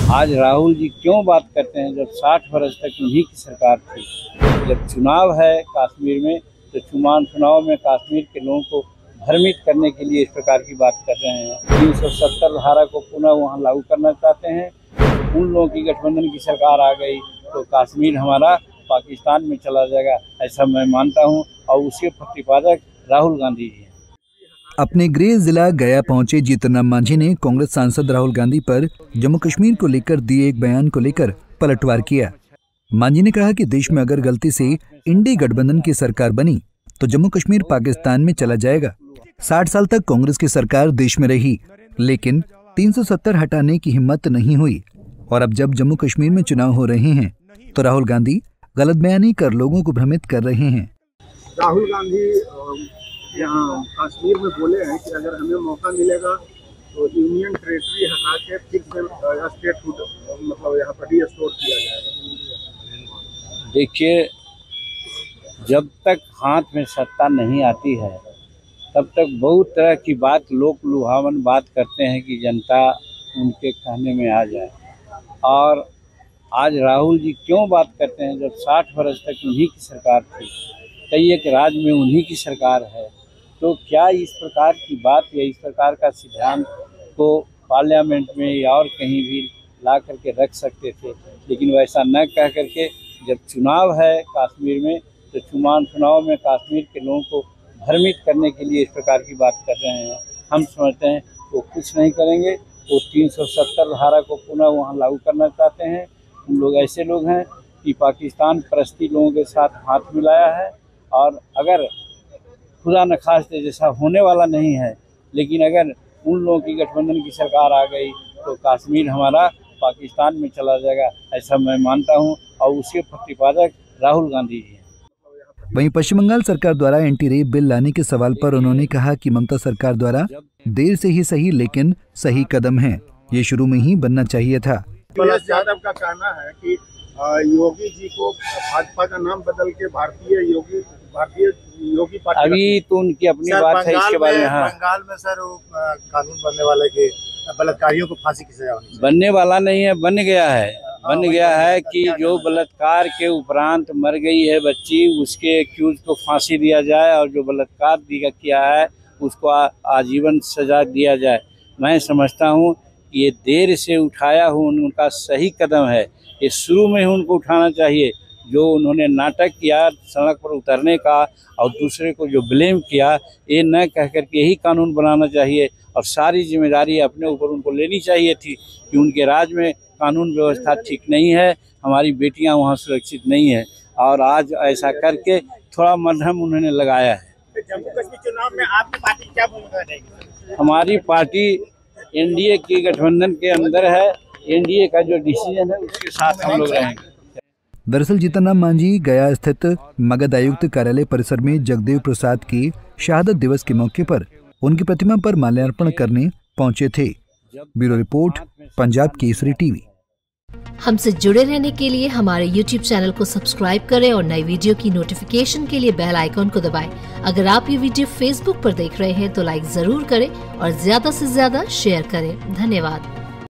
आज राहुल जी क्यों बात करते हैं जब 60 वर्ष तक उन्हीं की सरकार थी। जब चुनाव है कश्मीर में तो चुनाव में कश्मीर के लोगों को भ्रमित करने के लिए इस प्रकार की बात कर रहे हैं। 370 धारा को पुनः वहां लागू करना चाहते हैं। उन लोगों की गठबंधन की सरकार आ गई तो कश्मीर हमारा पाकिस्तान में चला जाएगा, ऐसा मैं मानता हूं और उसके प्रतिपादक राहुल गांधी जी हैं। अपने गृह जिला गया पहुंचे जीतन राम मांझी ने कांग्रेस सांसद राहुल गांधी पर जम्मू कश्मीर को लेकर दिए एक बयान को लेकर पलटवार किया। मांझी ने कहा कि देश में अगर गलती से इंडी गठबंधन की सरकार बनी तो जम्मू कश्मीर पाकिस्तान में चला जाएगा। 60 साल तक कांग्रेस की सरकार देश में रही, लेकिन 370 हटाने की हिम्मत नहीं हुई और अब जब जम्मू कश्मीर में चुनाव हो रहे हैं तो राहुल गांधी गलत बयानी कर लोगों को भ्रमित कर रहे हैं। राहुल गांधी यहाँ कश्मीर में बोले हैं कि अगर हमें मौका मिलेगा तो यूनियन टेरिटरी हटा के फिर स्टेटहुड मतलब यहाँ पर रिस्टोर किया जाएगा। देखिए, जब तक हाथ में सत्ता नहीं आती है तब तक बहुत तरह की बात लोक लुभावन बात करते हैं कि जनता उनके कहने में आ जाए। और आज राहुल जी क्यों बात करते हैं जब 60 वर्ष तक उन्हीं की सरकार थी, कई एक राज्य में उन्हीं की सरकार है, तो क्या इस प्रकार की बात या इस प्रकार का सिद्धांत को पार्लियामेंट में या और कहीं भी ला करके रख सकते थे। लेकिन वैसा न कह करके जब चुनाव है कश्मीर में तो चुनाव में कश्मीर के लोगों को भ्रमित करने के लिए इस प्रकार की बात कर रहे हैं। हम समझते हैं वो कुछ नहीं करेंगे। वो 370 धारा को पुनः वहाँ लागू करना चाहते हैं। उन लोग ऐसे लोग हैं कि पाकिस्तान परस्ती लोगों के साथ हाथ मिलाया है और अगर खुदा न खास्ते जैसा होने वाला नहीं है, लेकिन अगर उन लोगों की गठबंधन की सरकार आ गई तो कश्मीर हमारा पाकिस्तान में चला जाएगा, ऐसा मैं मानता हूं और उसके प्रतिपादक राहुल गांधी जी हैं। वहीं पश्चिम बंगाल सरकार द्वारा एंटी रेप बिल लाने के सवाल पर उन्होंने कहा कि ममता सरकार द्वारा देर से ही सही लेकिन सही कदम है, ये शुरू में ही बनना चाहिए था। यादव का कहना है कि योगी जी को भाजपा का नाम बदल के भारतीय योगी पार्टी। अभी तो उनकी अपनी बात है इसके बारे में। हाँ, बंगाल में सर कानून बनने वाले के बलात्कारियों को फांसी की सजा होनी चाहिए। बनने वाला नहीं है, बन गया है कि जो बलात्कार के उपरांत मर गई है बच्ची, उसके एक्यूज को फांसी दिया जाए और जो बलात्कार किया है उसको आजीवन सजा दिया जाए। मैं समझता हूँ कि ये देर से उठाया हुआ उनका सही कदम है। ये शुरू में ही उनको उठाना चाहिए। जो उन्होंने नाटक किया सड़क पर उतरने का और दूसरे को जो ब्लेम किया, ये न कह करके यही कानून बनाना चाहिए और सारी जिम्मेदारी अपने ऊपर उनको लेनी चाहिए थी कि उनके राज्य में कानून व्यवस्था ठीक नहीं है, हमारी बेटियां वहां सुरक्षित नहीं है और आज ऐसा करके थोड़ा मध्यम उन्होंने लगाया है। जम्मू कश्मीर चुनाव में आपकी पार्टी क्या भूमिका रहेगी? हमारी पार्टी एनडीए की गठबंधन के अंदर है। एनडीए का जो डिसीजन है उसके साथ हम लोग रहेंगे। दरअसल जीतन राम मांझी गया स्थित मगध आयुक्त कार्यालय परिसर में जगदेव प्रसाद की शहादत दिवस के मौके पर उनकी प्रतिमा पर माल्यार्पण करने पहुंचे थे। Bureau report, Punjab Kesari TV. हमसे जुड़े रहने के लिए हमारे YouTube चैनल को सब्सक्राइब करें और नई वीडियो की नोटिफिकेशन के लिए बेल आइकॉन को दबाएं। अगर आप ये वीडियो Facebook पर देख रहे हैं तो लाइक जरूर करें और ज्यादा से ज्यादा शेयर करें। धन्यवाद।